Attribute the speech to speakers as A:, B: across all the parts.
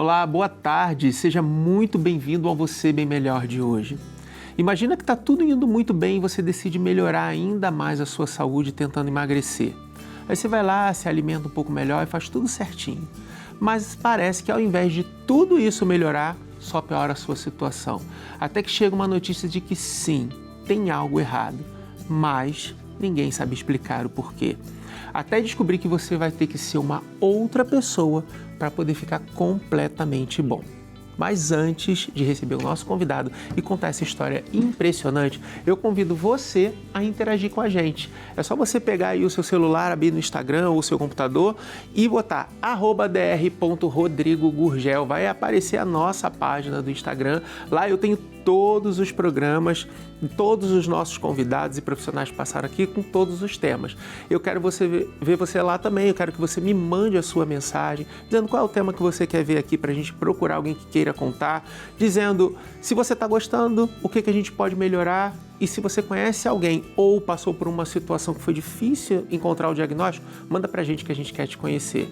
A: Olá, boa tarde, seja muito bem-vindo ao Você Bem Melhor de hoje. Imagina que está tudo indo muito bem e você decide melhorar ainda mais a sua saúde tentando emagrecer. Aí você vai lá, se alimenta um pouco melhor e faz tudo certinho. Mas parece que ao invés de tudo isso melhorar, só piora a sua situação. Até que chega uma notícia de que sim, tem algo errado, mas ninguém sabe explicar o porquê. Até descobrir que você vai ter que ser uma outra pessoa para poder ficar completamente bom. Mas antes de receber o nosso convidado e contar essa história impressionante, eu convido você a interagir com a gente. É só você pegar aí o seu celular, abrir no Instagram ou o seu computador e botar @dr.rodrigogurgel. Vai aparecer a nossa página do Instagram. Lá eu tenho todos os programas, todos os nossos convidados e profissionais que passaram aqui com todos os temas. Eu quero ver você lá também, eu quero que você me mande a sua mensagem, dizendo qual é o tema que você quer ver aqui para a gente procurar alguém que queira contar, dizendo se você está gostando, o que a gente pode melhorar e se você conhece alguém ou passou por uma situação que foi difícil encontrar o diagnóstico, manda para a gente que a gente quer te conhecer.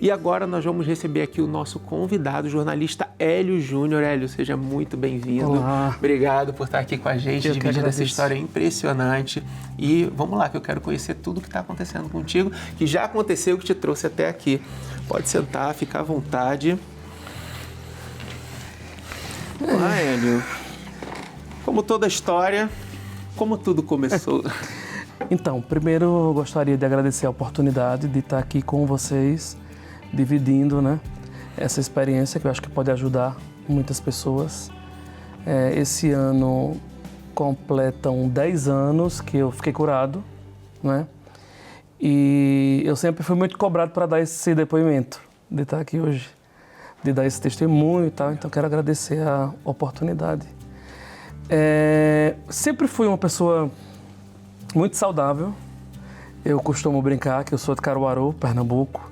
A: E agora nós vamos receber aqui o nosso convidado, o jornalista Hélio Júnior. Hélio, seja muito bem-vindo.
B: Olá.
A: Obrigado por estar aqui com a gente, dividindo essa história impressionante. E vamos lá, que eu quero conhecer tudo o que está acontecendo contigo, que já aconteceu, que te trouxe até aqui. Pode sentar, fica à vontade. Vamos lá, Hélio. Como toda história, como tudo começou?
B: Então, primeiro eu gostaria de agradecer a oportunidade de estar aqui com vocês, dividindo, né, essa experiência que eu acho que pode ajudar muitas pessoas. Esse ano completam 10 anos que eu fiquei curado, né? E eu sempre fui muito cobrado para dar esse depoimento, de estar aqui hoje, de dar esse testemunho e tal, então quero agradecer a oportunidade. Sempre fui uma pessoa muito saudável. Eu costumo brincar que eu sou de Caruaru, Pernambuco.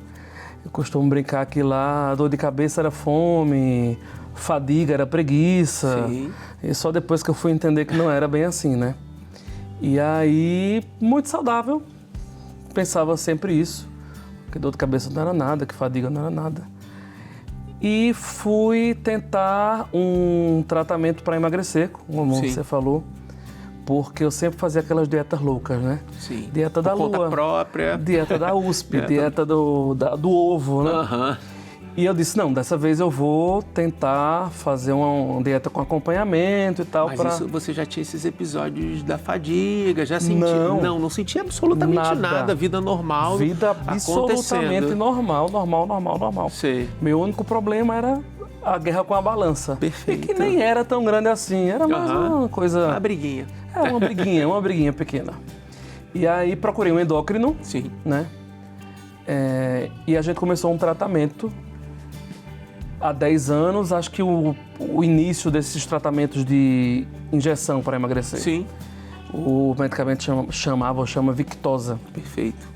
B: Eu costumo brincar que lá a dor de cabeça era fome, fadiga era preguiça.
A: Sim.
B: E só depois que eu fui entender que não era bem assim, né? E aí, muito saudável, pensava sempre isso, que dor de cabeça não era nada, que fadiga não era nada. E fui tentar um tratamento para emagrecer, como você falou, porque eu sempre fazia aquelas dietas loucas, né?
A: Sim.
B: Dieta da
A: Por
B: lua,
A: conta própria.
B: dieta da USP, dieta do ovo, né?
A: Uhum.
B: E eu disse, não, dessa vez eu vou tentar fazer uma dieta com acompanhamento e tal.
A: Mas isso, você já tinha esses episódios da fadiga, já sentia? Não sentia absolutamente nada, vida normal.
B: Vida absolutamente normal.
A: Sei.
B: Meu único problema era a guerra com a balança.
A: Perfeito.
B: E que nem era tão grande assim, era mais uma coisa...
A: Uma briguinha.
B: Uma briguinha pequena. E aí procurei um endócrino,
A: Sim.
B: né? E a gente começou um tratamento há 10 anos, acho que o início desses tratamentos de injeção para emagrecer.
A: Sim.
B: O medicamento chama Victoza.
A: Perfeito.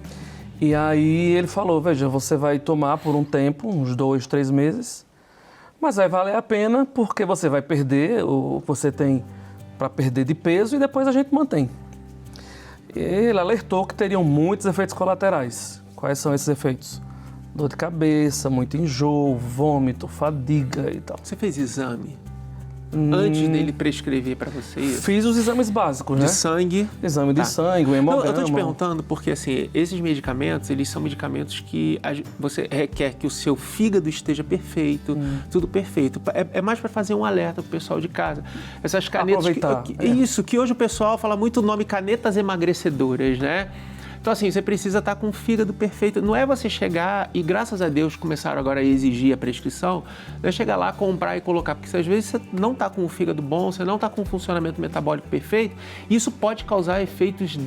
B: E aí ele falou, veja, você vai tomar por um tempo, uns 2, 3 meses, mas vai valer a pena porque você vai perder o que você tem para perder de peso e depois a gente mantém. Ele alertou que teriam muitos efeitos colaterais. Quais são esses efeitos? Dor de cabeça, muito enjoo, vômito, fadiga e tal.
A: Você fez exame antes dele prescrever para você isso?
B: Fiz os exames básicos, né?
A: De sangue?
B: Exame de sangue, o hemograma.
A: Não, eu tô te perguntando porque, assim, esses medicamentos, eles são medicamentos que você requer que o seu fígado esteja perfeito, tudo perfeito. É mais para fazer um alerta pro pessoal de casa. Essas canetas... Isso, que hoje o pessoal fala muito o nome canetas emagrecedoras, né? Então, assim, você precisa estar com o fígado perfeito. Não é você chegar e, graças a Deus, começaram agora a exigir a prescrição, não é chegar lá, comprar e colocar, porque às vezes você não está com o fígado bom, você não está com o funcionamento metabólico perfeito, isso pode causar efeitos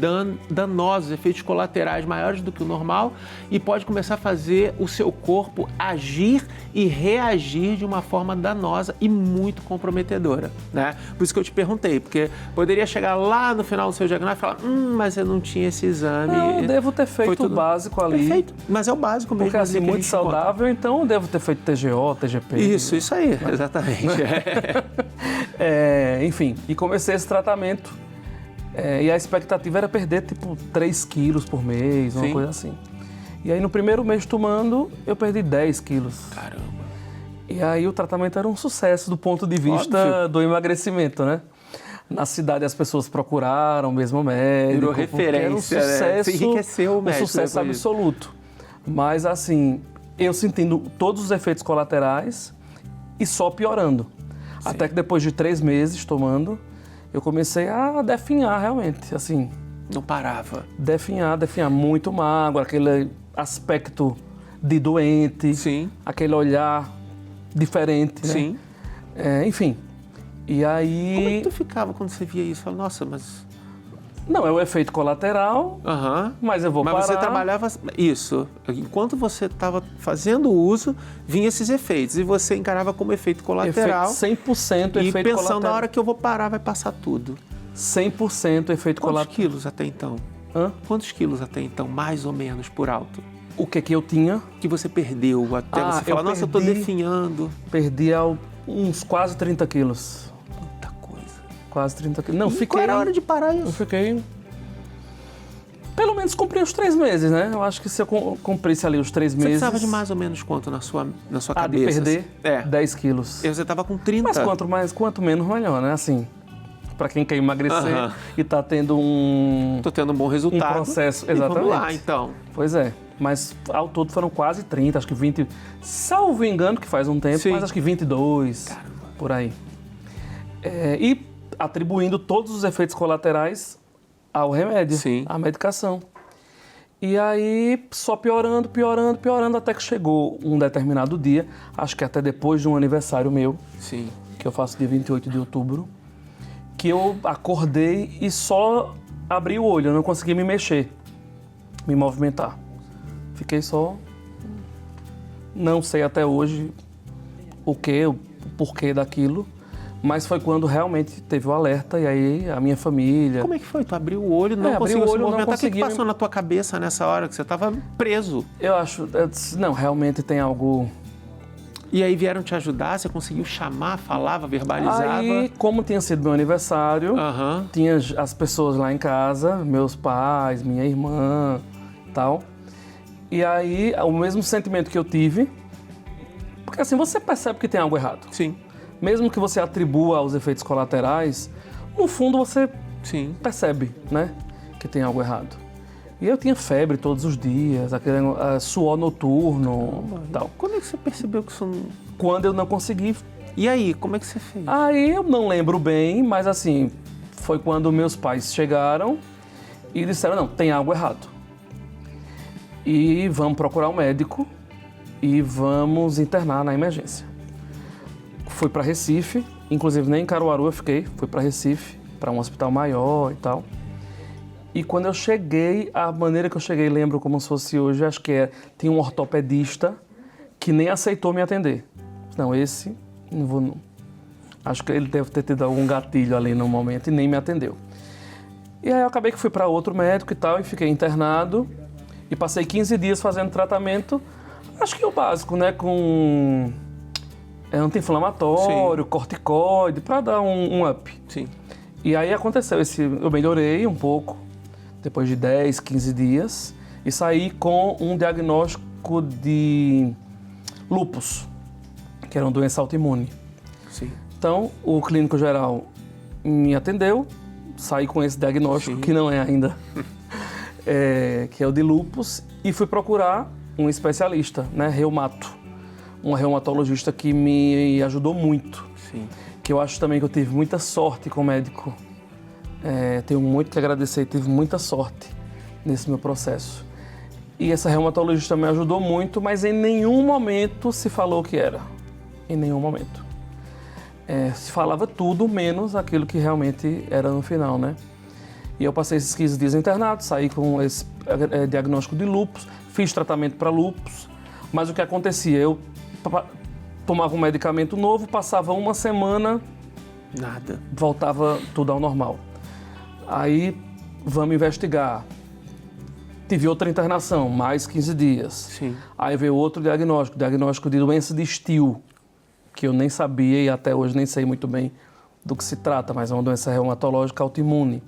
A: danosos, efeitos colaterais maiores do que o normal e pode começar a fazer o seu corpo agir e reagir de uma forma danosa e muito comprometedora, né? Por isso que eu te perguntei, porque poderia chegar lá no final do seu diagnóstico e falar, mas eu não tinha esse exame.
B: Não, devo ter feito o básico ali.
A: Perfeito, mas é o básico mesmo.
B: Porque assim, muito saudável, então devo ter feito TGO, TGP.
A: Isso aí, exatamente.
B: Enfim, e comecei esse tratamento. E a expectativa era perder tipo 3 quilos por mês, uma coisa assim. E aí no primeiro mês tomando, eu perdi 10 quilos.
A: Caramba.
B: E aí o tratamento era um sucesso do ponto de vista
A: Óbvio.
B: do emagrecimento, né? Na cidade as pessoas procuraram o mesmo médico.
A: Virou
B: porque
A: referência,
B: era um sucesso,
A: né? Você enriqueceu o médico
B: um sucesso
A: depois disso.
B: absoluto. Mas assim, eu sentindo todos os efeitos colaterais e só piorando.
A: Sim.
B: Até que depois de 3 meses tomando, eu comecei a definhar realmente, assim,
A: Não parava.
B: definhar muito magro, aquele aspecto de doente,
A: Sim.
B: aquele olhar diferente, né?
A: Sim.
B: Enfim. E
A: Como é
B: aí...
A: que tu ficava quando você via isso? Falava, nossa, mas...
B: Não, é o efeito colateral,
A: Aham.
B: mas eu vou
A: Mas
B: parar.
A: você trabalhava isso. Enquanto você estava fazendo o uso, vinha esses efeitos. E você encarava como efeito colateral.
B: 100%
A: e
B: efeito
A: pensando,
B: colateral.
A: na hora que eu vou parar, vai passar tudo.
B: 100% efeito
A: Quantos
B: colateral.
A: quilos até então?
B: Hã?
A: Quantos quilos até então, mais ou menos, por alto?
B: O que eu tinha?
A: Que você perdeu até
B: Ah,
A: você falar,
B: eu
A: nossa, eu tô
B: perdi-
A: definhando.
B: Perdi uns quase 30 quilos.
A: Muita coisa.
B: Quase 30 quilos. Não,
A: E
B: fiquei...
A: qual era a hora de parar
B: Eu
A: isso?
B: fiquei... Pelo menos cumpri os 3 meses, né? Eu acho que se eu cumprisse ali os 3
A: Você
B: meses...
A: precisava de mais ou menos quanto na sua
B: de
A: cabeça?
B: perder
A: É.
B: 10 quilos.
A: E você tava com 30.
B: Mas quanto menos, melhor, né? Assim, pra quem quer emagrecer
A: Aham.
B: e tá tendo um...
A: Tô tendo um bom resultado.
B: Um processo,
A: E vamos lá,
B: exatamente.
A: então.
B: Pois é, mas ao todo foram quase 30, acho que 20, salvo engano, que faz um tempo,
A: Sim.
B: mas acho que 22,
A: Caramba.
B: por aí. E atribuindo todos os efeitos colaterais ao remédio,
A: Sim.
B: à medicação. E aí, só piorando, até que chegou um determinado dia, acho que até depois de um aniversário meu,
A: Sim.
B: que eu faço dia 28 de outubro, que eu acordei e só abri o olho, eu não consegui me mexer, me movimentar. Fiquei só... Não sei até hoje o porquê daquilo, mas foi quando realmente teve o alerta e aí a minha família...
A: Como é que foi? Tu abriu o olho, não
B: abri
A: conseguiu
B: o
A: se
B: olho, não
A: movimentar. O que
B: consegui
A: passou na tua cabeça nessa hora que você tava preso?
B: Eu disse, não, realmente tem algo...
A: E aí vieram te ajudar? Você conseguiu chamar, falava, verbalizava?
B: Aí, como tinha sido meu aniversário,
A: Aham.
B: tinha as pessoas lá em casa, meus pais, minha irmã e tal. E aí, o mesmo sentimento que eu tive, porque assim, você percebe que tem algo errado.
A: Sim.
B: Mesmo que você atribua aos efeitos colaterais, no fundo você
A: Sim.
B: percebe, né, que tem algo errado. E eu tinha febre todos os dias, aquele suor noturno e tal.
A: Quando é que você percebeu que isso não...
B: Quando eu não consegui...
A: E aí, como é que você fez?
B: Aí eu não lembro bem, mas assim, foi quando meus pais chegaram e disseram, não, tem algo errado. E vamos procurar um médico e vamos internar na emergência. Fui para Recife, inclusive nem em Caruaru eu fiquei, fui para Recife, para um hospital maior e tal. E quando eu cheguei, a maneira que eu cheguei, lembro como se fosse hoje, acho que tinha um ortopedista que nem aceitou me atender. Não, esse não vou não. Acho que ele deve ter tido algum gatilho ali no momento e nem me atendeu. E aí eu acabei que fui para outro médico e tal, e fiquei internado. E passei 15 dias fazendo tratamento, acho que é o básico, né? Com anti-inflamatório, corticoide, para dar um up.
A: Sim.
B: E aí aconteceu, eu melhorei um pouco, depois de 10, 15 dias, e saí com um diagnóstico de lúpus, que era uma doença autoimune.
A: Sim.
B: Então, o clínico geral me atendeu, saí com esse diagnóstico,
A: Sim.
B: que não é ainda, que é o de lúpus, e fui procurar um especialista, né, um reumatologista que me ajudou muito,
A: Sim.
B: que eu acho também que eu tive muita sorte com o médico. Tenho muito que agradecer, tive muita sorte nesse meu processo. E essa reumatologista me ajudou muito, mas em nenhum momento se falou o que era. Em nenhum momento. Se falava tudo, menos aquilo que realmente era no final, né? E eu passei esses 15 dias internado, saí com esse diagnóstico de lúpus, fiz tratamento para lúpus, mas o que acontecia? Eu tomava um medicamento novo, passava uma semana,
A: Nada.
B: voltava tudo ao normal. Aí, vamos investigar. Tive outra internação, mais 15 dias.
A: Sim.
B: Aí veio outro diagnóstico de doença de Still, que eu nem sabia e até hoje nem sei muito bem do que se trata, mas é uma doença reumatológica autoimune.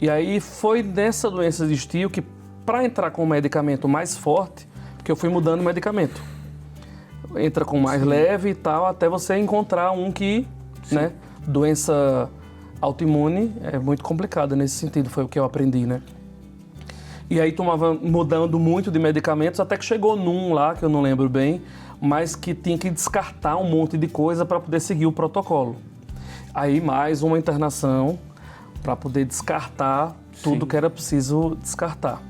B: E aí foi nessa doença de Still que, para entrar com um medicamento mais forte, que eu fui mudando o medicamento. entra com mais leve e tal, até você encontrar um que, né, doença autoimune é muito complicada nesse sentido, foi o que eu aprendi, né? E aí tomava, mudando muito de medicamentos, até que chegou num lá, que eu não lembro bem, mas que tinha que descartar um monte de coisa para poder seguir o protocolo. Aí mais uma internação para poder descartar tudo que era preciso descartar.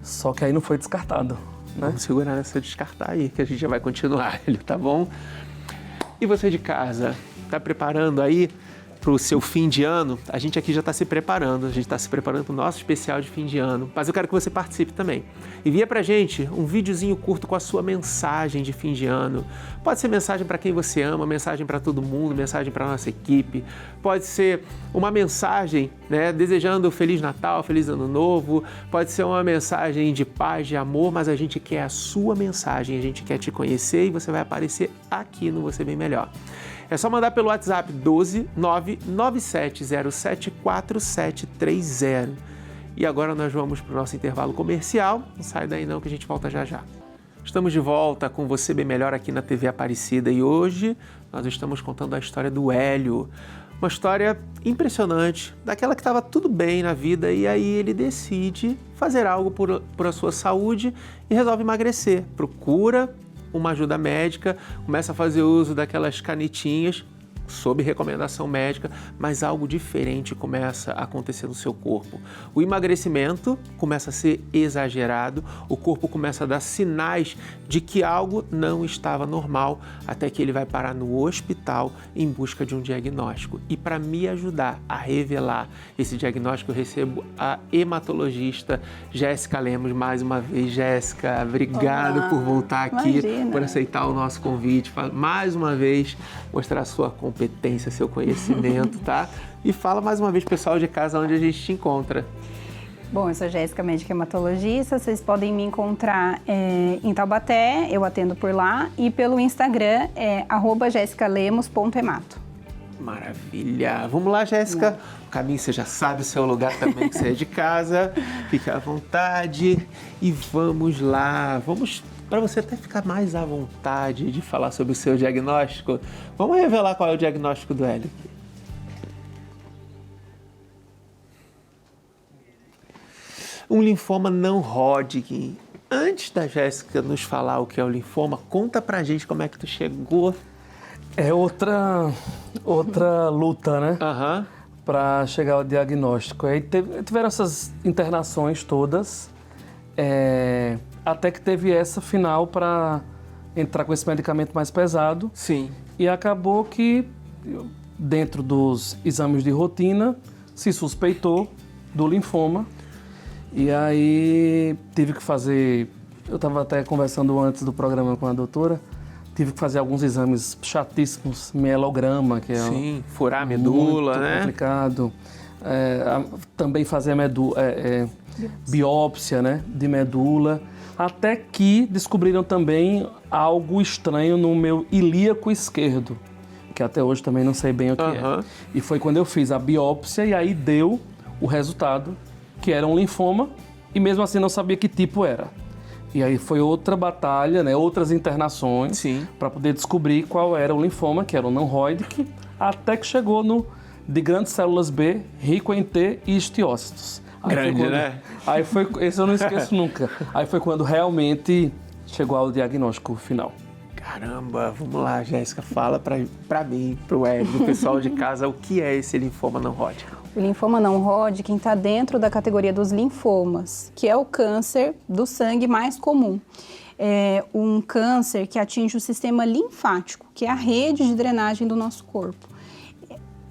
B: Só que aí não foi descartado, né?
A: Vamos segurar nessa descartar aí, que a gente já vai continuar, tá bom? E você de casa, tá preparando aí para o seu fim de ano? A gente aqui já está se preparando, a gente está se preparando para o nosso especial de fim de ano, mas eu quero que você participe também. Envia para a gente um videozinho curto com a sua mensagem de fim de ano. Pode ser mensagem para quem você ama, mensagem para todo mundo, mensagem para a nossa equipe. Pode ser uma mensagem, né, desejando Feliz Natal, Feliz Ano Novo. Pode ser uma mensagem de paz, de amor, mas a gente quer a sua mensagem, a gente quer te conhecer e você vai aparecer aqui no Você Bem Melhor. É só mandar pelo WhatsApp 12 99707 4730. E agora nós vamos para o nosso intervalo comercial. Não sai daí não que a gente volta já já. Estamos de volta com Você Bem Melhor aqui na TV Aparecida e hoje nós estamos contando a história do Hélio. Uma história impressionante, daquela que estava tudo bem na vida e aí ele decide fazer algo por a sua saúde e resolve emagrecer. Procura uma ajuda médica, começa a fazer uso daquelas canetinhas sob recomendação médica, mas algo diferente começa a acontecer no seu corpo. O emagrecimento começa a ser exagerado, o corpo começa a dar sinais de que algo não estava normal, até que ele vai parar no hospital em busca de um diagnóstico. E para me ajudar a revelar esse diagnóstico, eu recebo a hematologista Jéssica Lemos. Mais uma vez, Jéssica, obrigado por voltar aqui, por aceitar o nosso convite, mais uma vez mostrar a sua competência, seu conhecimento, tá? E fala mais uma vez, pessoal de casa, onde a gente te encontra.
C: Bom, eu sou Jéssica, médica hematologista. Vocês podem me encontrar em Taubaté, eu atendo por lá, e pelo Instagram @jessicalemos.hemato.
A: Maravilha! Vamos lá, Jéssica. O caminho você já sabe, o seu lugar também, que você é de casa. Fique à vontade e vamos lá. Vamos, para você até ficar mais à vontade de falar sobre o seu diagnóstico, vamos revelar qual é o diagnóstico do Hélio. Um linfoma não Hodgkin. Antes da Jéssica nos falar o que é o linfoma, conta pra gente como é que tu chegou.
B: É outra luta, né? Para chegar ao diagnóstico. Aí tiveram essas internações todas, até que teve essa final para entrar com esse medicamento mais pesado.
A: Sim.
B: E acabou que, dentro dos exames de rotina, se suspeitou do linfoma. E aí tive que fazer, eu estava até conversando antes do programa com a doutora, tive que fazer alguns exames chatíssimos, mielograma, que é
A: furar a medula,
B: muito
A: né?
B: Complicado. Também fazer biópsia, né, de medula, até que descobriram também algo estranho no meu ilíaco esquerdo, que até hoje também não sei bem o que é. E foi quando eu fiz a biópsia e aí deu o resultado, que era um linfoma, e mesmo assim não sabia que tipo era. E aí foi outra batalha, né, outras internações, para poder descobrir qual era o linfoma, que era o não Hodgkin, até que chegou no de grandes células B, rico em T e histiócitos.
A: Né?
B: Aí foi, esse eu não esqueço nunca. Aí foi quando realmente chegou ao diagnóstico final.
A: Caramba, vamos lá, Jéssica, fala pra mim, pro Hélio, pro pessoal de casa, o que é esse linfoma não Hodgkin?
C: O linfoma não Hodgkin está dentro da categoria dos linfomas, que é o câncer do sangue mais comum. É um câncer que atinge o sistema linfático, que é a rede de drenagem do nosso corpo.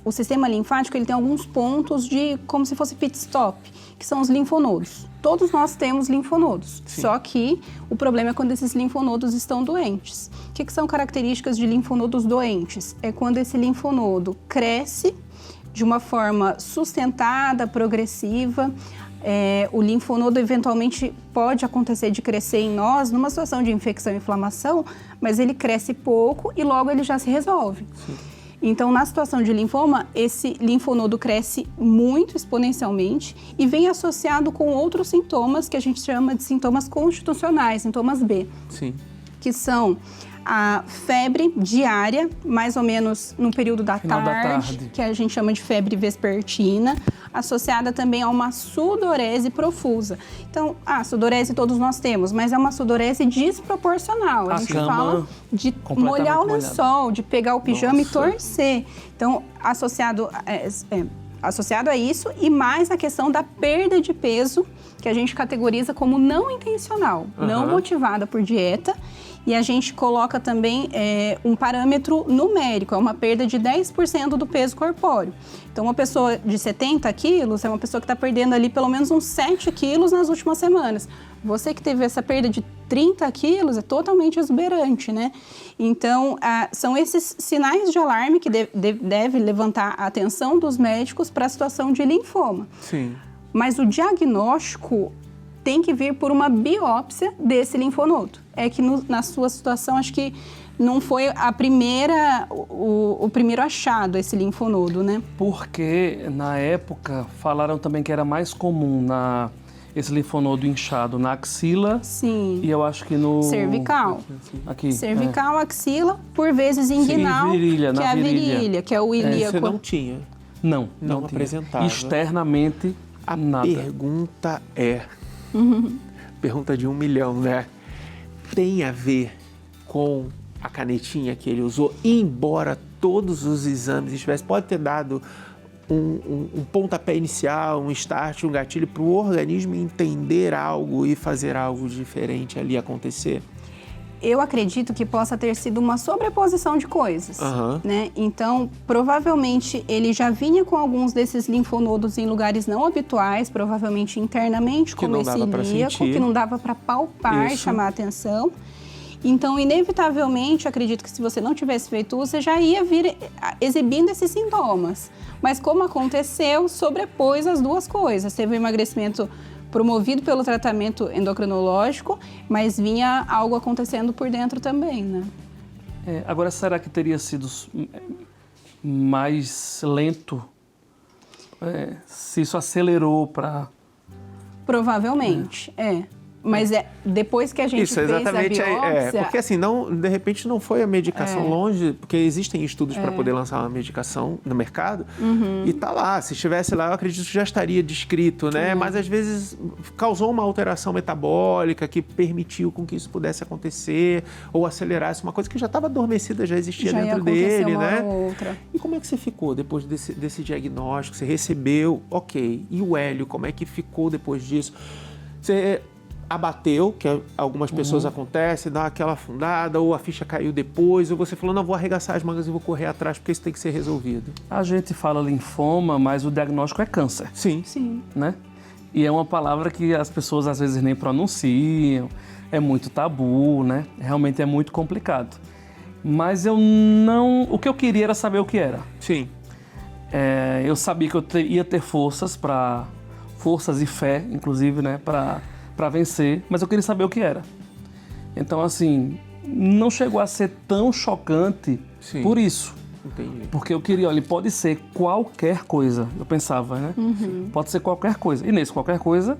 C: O sistema linfático ele tem alguns pontos de como se fosse pit stop, que são os linfonodos. Todos nós temos linfonodos, só que o problema é quando esses linfonodos estão doentes. O que são características de linfonodos doentes? É quando esse linfonodo cresce de uma forma sustentada, progressiva. O linfonodo eventualmente pode acontecer de crescer em nós numa situação de infecção e inflamação, mas ele cresce pouco e logo ele já se resolve. Então, na situação de linfoma, esse linfonodo cresce muito exponencialmente e vem associado com outros sintomas que a gente chama de sintomas constitucionais, sintomas B. Que são a febre diária, mais ou menos no período da tarde, que a gente chama de febre vespertina, associada também a uma sudorese profusa. Então, a sudorese todos nós temos, mas é uma sudorese desproporcional. A gente fala de molhar o lençol, de pegar o pijama e torcer. Então, associado a isso e mais a questão da perda de peso, que a gente categoriza como não intencional, não motivada por dieta. E a gente coloca também um parâmetro numérico, é uma perda de 10% do peso corpóreo. Então, uma pessoa de 70 quilos é uma pessoa que está perdendo ali pelo menos uns 7 quilos nas últimas semanas. Você que teve essa perda de 30 quilos é totalmente exuberante, né? Então, são esses sinais de alarme que deve levantar a atenção dos médicos para a situação de linfoma.
A: Sim.
C: Mas o diagnóstico tem que vir por uma biópsia desse linfonodo. É que na sua situação, acho que não foi o primeiro achado, esse linfonodo, né?
B: Porque, na época, falaram também que era mais comum esse linfonodo inchado na axila.
C: Sim.
B: E eu acho que no...
C: cervical.
B: Aqui.
C: Cervical, axila, por vezes inguinal,
B: virilha,
C: que é a virilha, que é o ilíaco.
A: Você não tinha?
B: Não tinha.
A: Apresentava.
B: Externamente, nada.
A: Pergunta pergunta de 1 milhão, né? Tem a ver com a canetinha que ele usou, embora todos os exames estivessem, pode ter dado um pontapé inicial, um start, um gatilho para o organismo entender algo e fazer algo diferente ali acontecer?
C: Eu acredito que possa ter sido uma sobreposição de coisas, né? Então, provavelmente, ele já vinha com alguns desses linfonodos em lugares não habituais, provavelmente internamente, como esse ilíaco, que não dava para palpar e chamar a atenção. Então, inevitavelmente, acredito que se você não tivesse feito uso, você já ia vir exibindo esses sintomas. Mas como aconteceu, sobrepôs as duas coisas. Teve um emagrecimento promovido pelo tratamento endocrinológico, mas vinha algo acontecendo por dentro também, né?
B: Agora, será que teria sido mais lento? Se isso acelerou para...
C: Provavelmente, Mas depois que a gente fez a biópsia...
A: porque assim, de repente não foi a medicação longe, porque existem estudos para poder lançar uma medicação no mercado, e tá lá. Se estivesse lá, eu acredito que já estaria descrito, né? Mas às vezes causou uma alteração metabólica que permitiu com que isso pudesse acontecer, ou acelerasse uma coisa que já estava adormecida, já existia dentro dele, né?
C: Outra.
A: E como é que você ficou depois desse diagnóstico? Você recebeu, ok. E o Hélio, como é que ficou depois disso? Você abateu, que algumas pessoas acontece, dá aquela afundada, ou a ficha caiu depois, ou você falou, não, vou arregaçar as mangas e vou correr atrás, porque isso tem que ser resolvido.
B: A gente fala linfoma, mas o diagnóstico é câncer.
A: Sim.
B: Né? E é uma palavra que as pessoas às vezes nem pronunciam, é muito tabu, né? Realmente é muito complicado. Mas o que eu queria era saber o que era.
A: Sim.
B: Eu sabia que eu ia ter forças e fé, inclusive, né, para vencer, mas eu queria saber o que era. Então, assim, não chegou a ser tão chocante por isso.
A: Entendi.
B: Porque eu queria, olha, pode ser qualquer coisa, eu pensava, né? Pode ser qualquer coisa. E nesse qualquer coisa,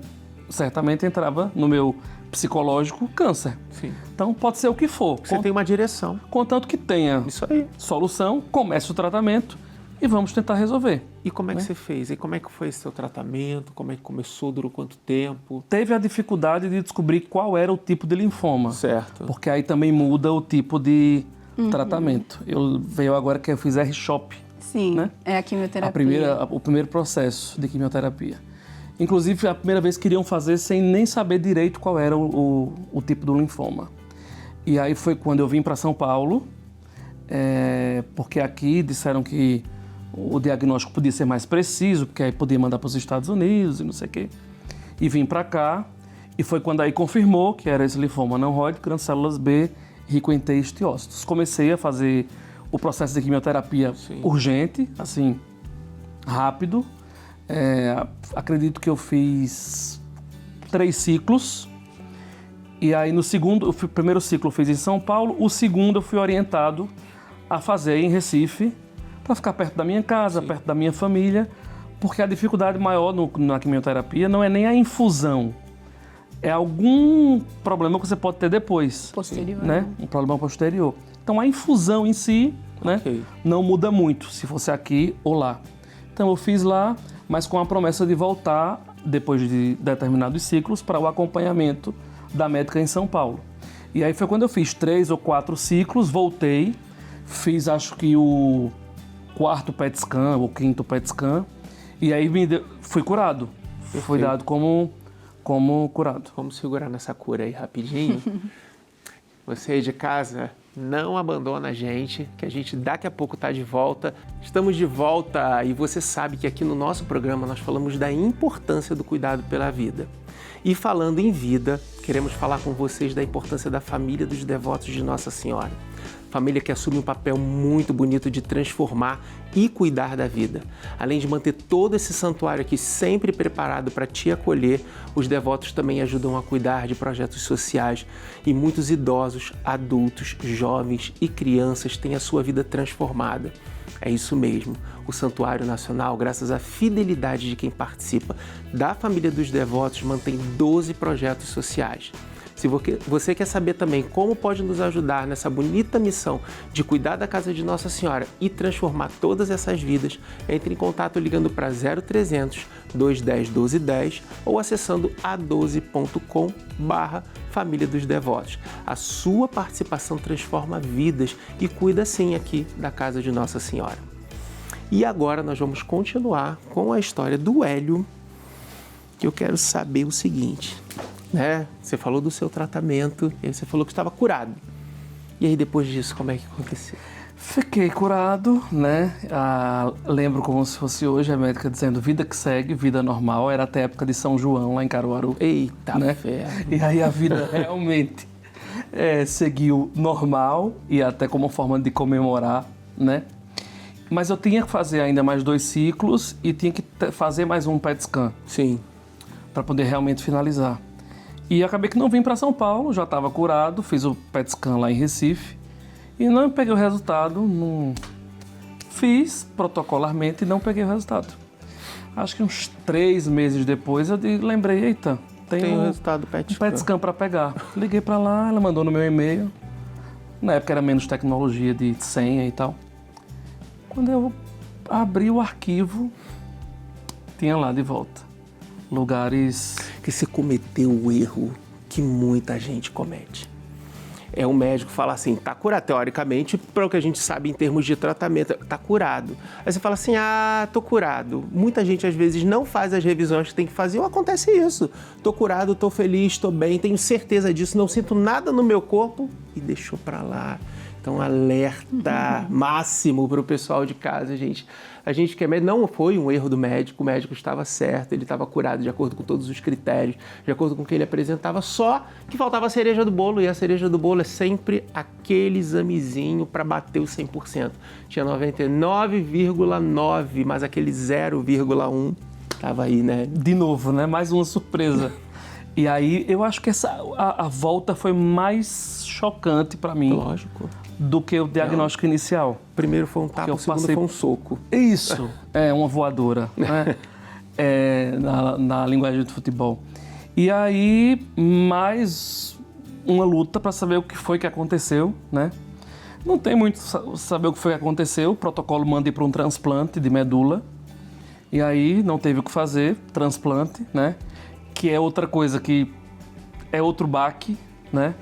B: certamente entrava no meu psicológico câncer.
A: Sim.
B: Então, pode ser o que for.
A: Você tem uma direção.
B: Contanto que tenha
A: Isso aí.
B: solução, comece o tratamento e vamos tentar resolver.
A: E como é que você fez? E como é que foi esse seu tratamento? Como é que começou? Durou quanto tempo?
B: Teve a dificuldade de descobrir qual era o tipo de linfoma.
A: Certo.
B: Porque aí também muda o tipo de tratamento. Veio agora que eu fiz R-CHOP.
C: Sim,
B: né?
C: é a quimioterapia.
B: O primeiro processo de quimioterapia. Inclusive, a primeira vez queriam fazer sem nem saber direito qual era o tipo do linfoma. E aí foi quando eu vim para São Paulo, porque aqui disseram que o diagnóstico podia ser mais preciso, porque aí podia mandar para os Estados Unidos e não sei o quê. E vim para cá, e foi quando aí confirmou que era esse linfoma não Hodgkin, células B, rico em T e estiócitos. Comecei a fazer o processo de quimioterapia urgente, assim, rápido. Acredito que eu fiz 3 ciclos. E aí no segundo, o primeiro ciclo eu fiz em São Paulo, o segundo eu fui orientado a fazer em Recife, para ficar perto da minha casa, perto da minha família, porque a dificuldade maior na quimioterapia não é nem a infusão, é algum problema que você pode ter depois.
C: Posterior.
B: Né? Um problema posterior. Então, a infusão em si, né, não muda muito, se fosse aqui ou lá. Então, eu fiz lá, mas com a promessa de voltar, depois de determinados ciclos, para o acompanhamento da médica em São Paulo. E aí foi quando eu fiz 3 ou 4 ciclos, voltei, fiz acho que o 4º PET scan, ou 5º PET scan, e aí fui curado. Fui dado como curado.
A: Vamos segurar nessa cura aí rapidinho. Você aí de casa, não abandona a gente, que a gente daqui a pouco está de volta. Estamos de volta e você sabe que aqui no nosso programa nós falamos da importância do cuidado pela vida. E falando em vida, queremos falar com vocês da importância da família dos devotos de Nossa Senhora. Família que assume um papel muito bonito de transformar e cuidar da vida. Além de manter todo esse santuário aqui sempre preparado para te acolher, os devotos também ajudam a cuidar de projetos sociais e muitos idosos, adultos, jovens e crianças têm a sua vida transformada. É isso mesmo, o Santuário Nacional, graças à fidelidade de quem participa da família dos devotos, mantém 12 projetos sociais. Se você quer saber também como pode nos ajudar nessa bonita missão de cuidar da casa de Nossa Senhora e transformar todas essas vidas, entre em contato ligando para 0300 210 1210 ou acessando a12.com/Família dos Devotos. A sua participação transforma vidas e cuida sim aqui da casa de Nossa Senhora. E agora nós vamos continuar com a história do Hélio, que eu quero saber o seguinte... Né? Você falou do seu tratamento, e aí você falou que estava curado. E aí depois disso, como é que aconteceu?
B: Fiquei curado, né? Lembro como se fosse hoje a médica dizendo vida que segue, vida normal. Era até a época de São João, lá em Caruaru.
A: Eita,
B: né?
A: ferro.
B: E aí a vida realmente seguiu normal e até como forma de comemorar, né? Mas eu tinha que fazer ainda mais 2 ciclos e tinha que fazer mais um PET scan.
A: Sim.
B: Para poder realmente finalizar. E acabei que não vim para São Paulo, já estava curado, fiz o PET scan lá em Recife e não peguei o resultado, fiz protocolarmente e não peguei o resultado. Acho que uns 3 meses depois eu lembrei, eita, tem
A: o resultado do PET scan.
B: PET scan para pegar. Liguei para lá, ela mandou no meu e-mail, na época era menos tecnologia de senha e tal. Quando eu abri o arquivo, tinha lá de volta. Lugares...
A: Que você cometeu o erro que muita gente comete. É o médico falar assim, tá curado, teoricamente, para o que a gente sabe em termos de tratamento, tá curado. Aí você fala assim, tô curado. Muita gente às vezes não faz as revisões que tem que fazer, ou acontece isso. Tô curado, tô feliz, tô bem, tenho certeza disso, não sinto nada no meu corpo e deixou para lá. Então, alerta máximo para o pessoal de casa, gente. A gente quer... Não foi um erro do médico, o médico estava certo, ele estava curado de acordo com todos os critérios, de acordo com o que ele apresentava, só que faltava a cereja do bolo, e a cereja do bolo é sempre aquele examezinho para bater o 100%. Tinha 99,9, mas aquele 0,1 estava aí, né?
B: De novo, né? Mais uma surpresa. E aí, eu acho que a volta foi mais chocante para mim.
A: Lógico.
B: Do que o diagnóstico inicial.
A: Primeiro foi um tapa, o segundo foi um soco.
B: Isso, uma voadora, né? Na linguagem do futebol. E aí, mais uma luta para saber o que foi que aconteceu, né? Não tem muito saber o que foi que aconteceu. O protocolo manda ir para um transplante de medula. E aí, não teve o que fazer, transplante, né? Que é outra coisa que é outro baque, né?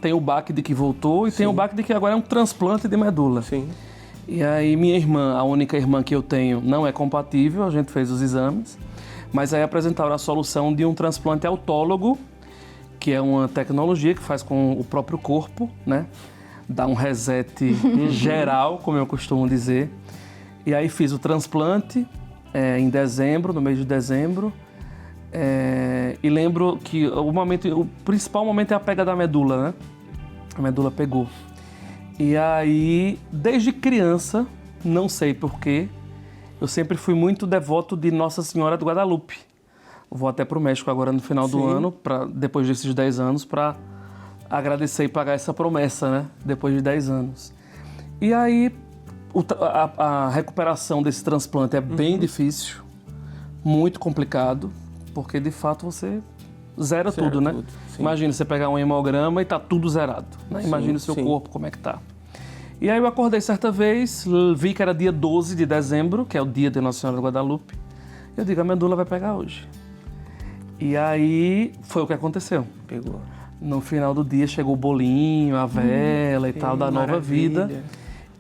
B: Tem o baque de que voltou e Sim. tem o baque de que agora é um transplante de medula.
A: Sim.
B: E aí minha irmã, a única irmã que eu tenho, não é compatível, a gente fez os exames, mas aí apresentaram a solução de um transplante autólogo, que é uma tecnologia que faz com o próprio corpo, né? Dá um reset geral, como eu costumo dizer. E aí fiz o transplante em dezembro, no mês de dezembro. E lembro que o principal momento é a pega da medula, né? A medula pegou. E aí, desde criança, não sei porquê, eu sempre fui muito devoto de Nossa Senhora do Guadalupe. Vou até para o México agora no final do ano, depois desses 10 anos, para agradecer e pagar essa promessa, né? Depois de 10 anos. E aí, a recuperação desse transplante é bem difícil, muito complicado, porque de fato você zera tudo, né?
A: Tudo,
B: Imagina você pegar um hemograma e tá tudo zerado, né? Imagina o seu corpo, como é que tá. E aí eu acordei certa vez, vi que era dia 12 de dezembro, que é o dia de Nossa Senhora de Guadalupe. Eu digo, a medula vai pegar hoje. E aí foi o que aconteceu.
A: Pegou.
B: No final do dia chegou o bolinho, a vela e tal, da nova vida.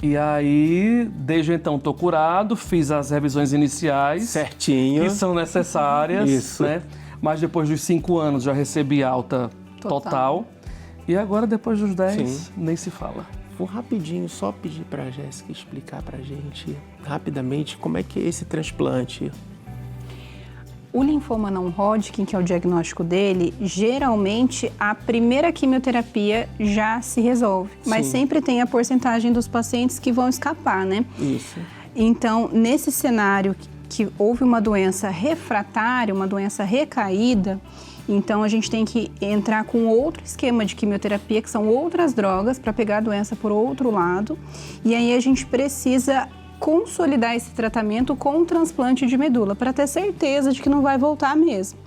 B: E aí, desde então, estou curado, fiz as revisões iniciais.
A: Certinho.
B: Que são necessárias.
A: Isso.
B: Né? Mas depois dos 5 anos já recebi alta total. E agora, depois dos 10, nem se fala.
A: Vou rapidinho só pedir para a Jéssica explicar para a gente, rapidamente, como é que é esse transplante.
C: O linfoma não Hodgkin, que é o diagnóstico dele, geralmente a primeira quimioterapia já se resolve. Mas sempre tem a porcentagem dos pacientes que vão escapar, né?
A: Isso.
C: Então, nesse cenário que houve uma doença refratária, uma doença recaída, então a gente tem que entrar com outro esquema de quimioterapia, que são outras drogas, para pegar a doença por outro lado. E aí a gente precisa consolidar esse tratamento com um transplante de medula, para ter certeza de que não vai voltar mesmo.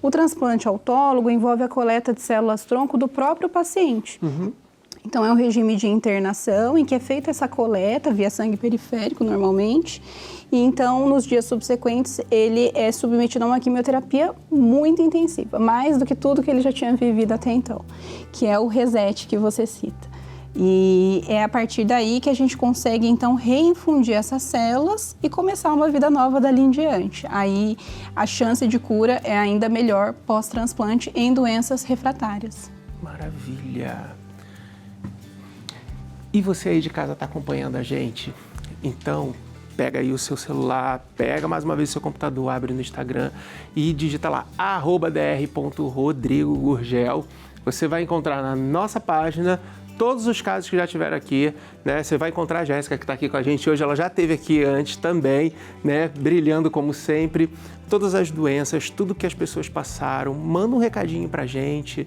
C: O transplante autólogo envolve a coleta de células-tronco do próprio paciente. Então, é um regime de internação em que é feita essa coleta via sangue periférico, normalmente. E então, nos dias subsequentes, ele é submetido a uma quimioterapia muito intensiva, mais do que tudo que ele já tinha vivido até então, que é o reset que você cita. E é a partir daí que a gente consegue, então, reinfundir essas células e começar uma vida nova dali em diante. Aí, a chance de cura é ainda melhor pós-transplante em doenças refratárias.
A: Maravilha! E você aí de casa está acompanhando a gente? Então, pega aí o seu celular, pega mais uma vez o seu computador, abre no Instagram e digita lá, @dr.rodrigogurgel. Você vai encontrar na nossa página todos os casos que já tiveram aqui, né? Você vai encontrar a Jéssica, que está aqui com a gente hoje, ela já esteve aqui antes também, né? Brilhando como sempre. Todas as doenças, tudo que as pessoas passaram, manda um recadinho pra gente,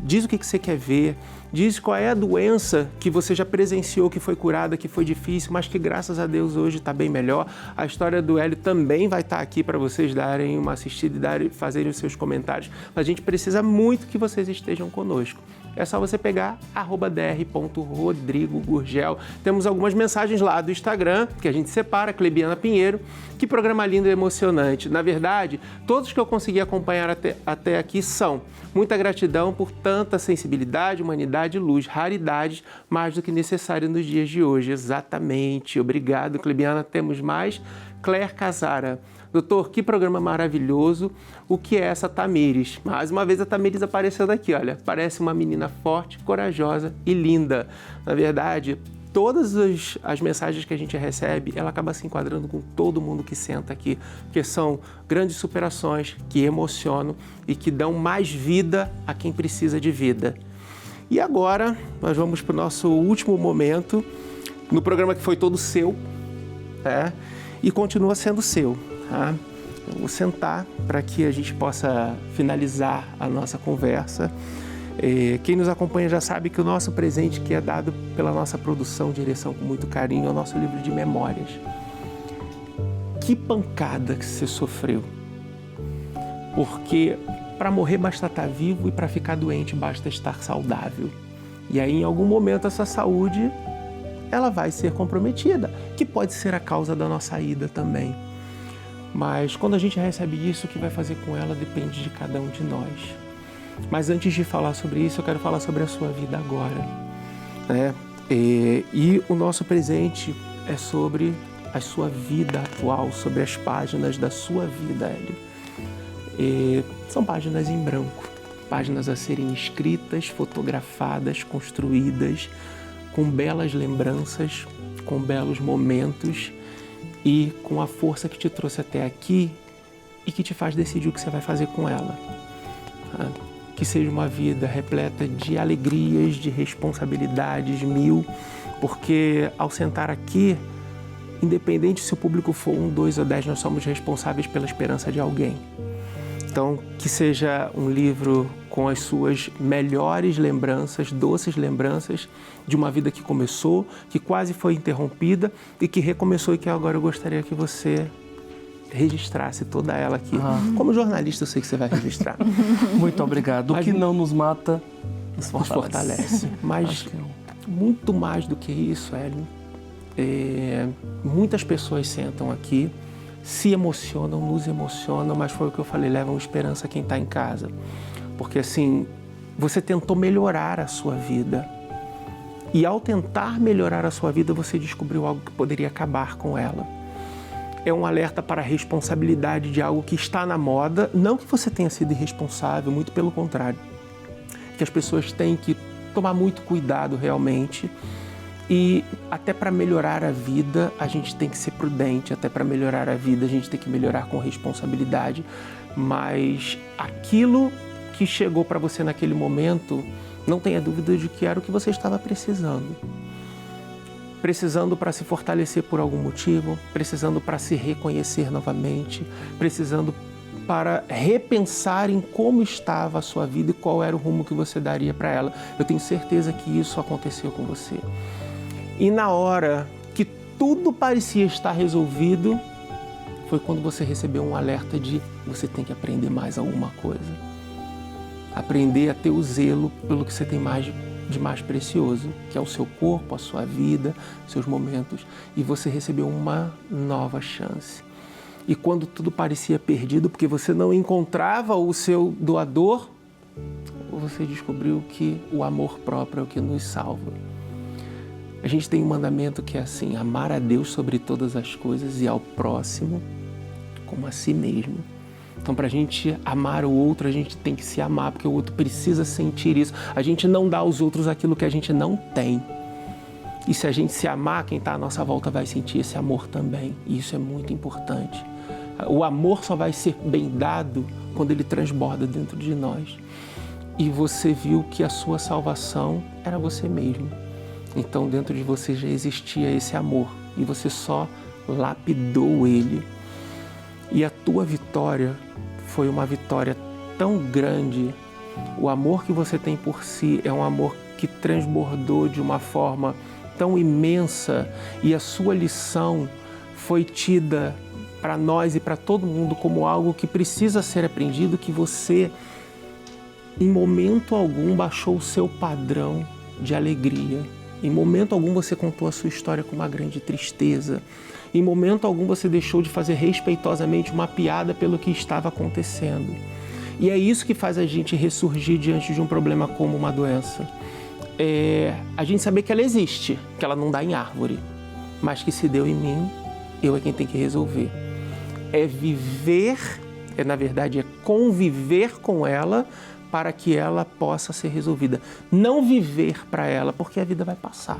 A: diz o que você quer ver, diz qual é a doença que você já presenciou, que foi curada, que foi difícil, mas que graças a Deus hoje está bem melhor. A história do Hélio também vai estar aqui para vocês darem uma assistida e fazerem os seus comentários. Mas a gente precisa muito que vocês estejam conosco. É só você pegar @dr.rodrigogurgel. Temos algumas mensagens lá do Instagram, que a gente separa, Clebiana Pinheiro. Que programa lindo e emocionante. Na verdade, todos que eu consegui acompanhar até aqui são muita gratidão por tanta sensibilidade, humanidade e luz, raridades mais do que necessária nos dias de hoje. Exatamente. Obrigado, Clebiana. Temos mais. Claire Casara. Doutor, que programa maravilhoso. O que é essa Tamires? Mais uma vez a Tamires apareceu daqui, olha. Parece uma menina forte, corajosa e linda. Na verdade, todas as mensagens que a gente recebe, ela acaba se enquadrando com todo mundo que senta aqui, porque são grandes superações que emocionam e que dão mais vida a quem precisa de vida. E agora, nós vamos para o nosso último momento, no programa que foi todo seu, né? E continua sendo seu. Tá? Eu vou sentar para que a gente possa finalizar a nossa conversa. Quem nos acompanha já sabe que o nosso presente, que é dado pela nossa produção, direção com muito carinho, é o nosso livro de memórias. Que pancada que você sofreu. Porque para morrer basta estar vivo e para ficar doente basta estar saudável. E aí, em algum momento, essa saúde ela vai ser comprometida, que pode ser a causa da nossa ida também. Mas quando a gente recebe isso, o que vai fazer com ela depende de cada um de nós. Mas antes de falar sobre isso, eu quero falar sobre a sua vida agora, né? E o nosso presente é sobre a sua vida atual, sobre as páginas da sua vida, Hélio. São páginas em branco, páginas a serem escritas, fotografadas, construídas, com belas lembranças, com belos momentos e com a força que te trouxe até aqui e que te faz decidir o que você vai fazer com ela. Tá? Que seja uma vida repleta de alegrias, de responsabilidades mil, porque ao sentar aqui, independente se o público for 1, 2 ou 10, nós somos responsáveis pela esperança de alguém. Então, que seja um livro com as suas melhores lembranças, doces lembranças de uma vida que começou, que quase foi interrompida e que recomeçou e que agora eu gostaria que você registrasse toda ela aqui. Como jornalista, eu sei que você vai registrar.
B: Muito obrigado. O que não nos mata, nos
A: fortalece. Mas muito mais do que isso, Hélio, muitas pessoas sentam aqui, se emocionam, nos emocionam, mas foi o que eu falei, levam esperança a quem está em casa. Porque assim, você tentou melhorar a sua vida. E ao tentar melhorar a sua vida, você descobriu algo que poderia acabar com ela. É um alerta para a responsabilidade de algo que está na moda. Não que você tenha sido irresponsável, muito pelo contrário. Que as pessoas têm que tomar muito cuidado realmente. E até para melhorar a vida, a gente tem que ser prudente. Até para melhorar a vida, a gente tem que melhorar com responsabilidade. Mas aquilo que chegou para você naquele momento, não tenha dúvida de que era o que você estava precisando. Precisando para se fortalecer por algum motivo, precisando para se reconhecer novamente, precisando para repensar em como estava a sua vida e qual era o rumo que você daria para ela. Eu tenho certeza que isso aconteceu com você. E na hora que tudo parecia estar resolvido, foi quando você recebeu um alerta de você tem que aprender mais alguma coisa. Aprender a ter o zelo pelo que você tem de mais precioso, que é o seu corpo, a sua vida, seus momentos. E você recebeu uma nova chance. E quando tudo parecia perdido, porque você não encontrava o seu doador, você descobriu que o amor próprio é o que nos salva. A gente tem um mandamento que é assim, amar a Deus sobre todas as coisas e ao próximo como a si mesmo. Então, para a gente amar o outro, a gente tem que se amar, porque o outro precisa sentir isso. A gente não dá aos outros aquilo que a gente não tem. E se a gente se amar, quem está à nossa volta vai sentir esse amor também. E isso é muito importante. O amor só vai ser bem dado quando ele transborda dentro de nós. E você viu que a sua salvação era você mesmo. Então, dentro de você já existia esse amor. E você só lapidou ele. E a tua vitória foi uma vitória tão grande. O amor que você tem por si é um amor que transbordou de uma forma tão imensa. E a sua lição foi tida para nós e para todo mundo como algo que precisa ser aprendido, que você, em momento algum, baixou o seu padrão de alegria. Em momento algum você contou a sua história com uma grande tristeza. Em momento algum você deixou de fazer respeitosamente uma piada pelo que estava acontecendo. E é isso que faz a gente ressurgir diante de um problema como uma doença. A gente saber que ela existe, que ela não dá em árvore, mas que se deu em mim, eu é quem tem que resolver. É viver, na verdade, é conviver com ela para que ela possa ser resolvida. Não viver para ela, porque a vida vai passar.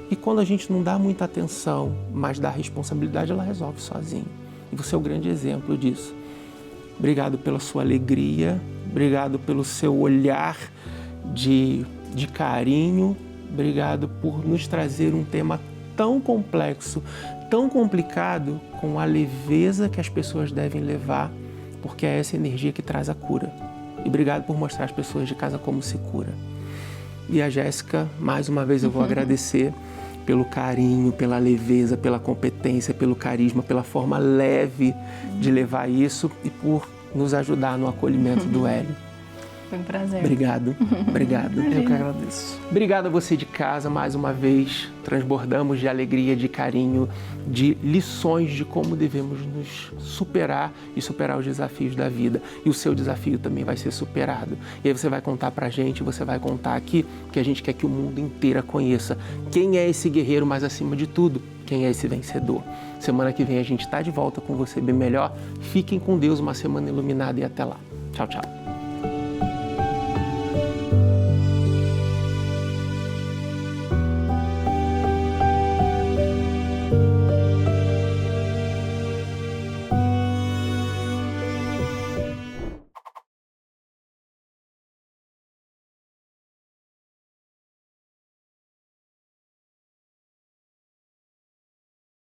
A: E quando a gente não dá muita atenção, mas dá responsabilidade, ela resolve sozinha. E você é o grande exemplo disso. Obrigado pela sua alegria, obrigado pelo seu olhar de carinho, obrigado por nos trazer um tema tão complexo, tão complicado, com a leveza que as pessoas devem levar, porque é essa energia que traz a cura. E obrigado por mostrar às pessoas de casa como se cura. E a Jéssica, mais uma vez eu vou agradecer pelo carinho, pela leveza, pela competência, pelo carisma, pela forma leve de levar isso e por nos ajudar no acolhimento do Hélio.
C: Foi um prazer.
A: Obrigado, obrigado.
B: Eu que agradeço.
A: Obrigado a você de casa, mais uma vez, transbordamos de alegria, de carinho, de lições de como devemos nos superar e superar os desafios da vida. E o seu desafio também vai ser superado. E aí você vai contar pra gente, você vai contar aqui, que a gente quer que o mundo inteiro conheça quem é esse guerreiro, mas acima de tudo, quem é esse vencedor. Semana que vem a gente está de volta com você bem melhor. Fiquem com Deus, uma semana iluminada e até lá. Tchau, tchau.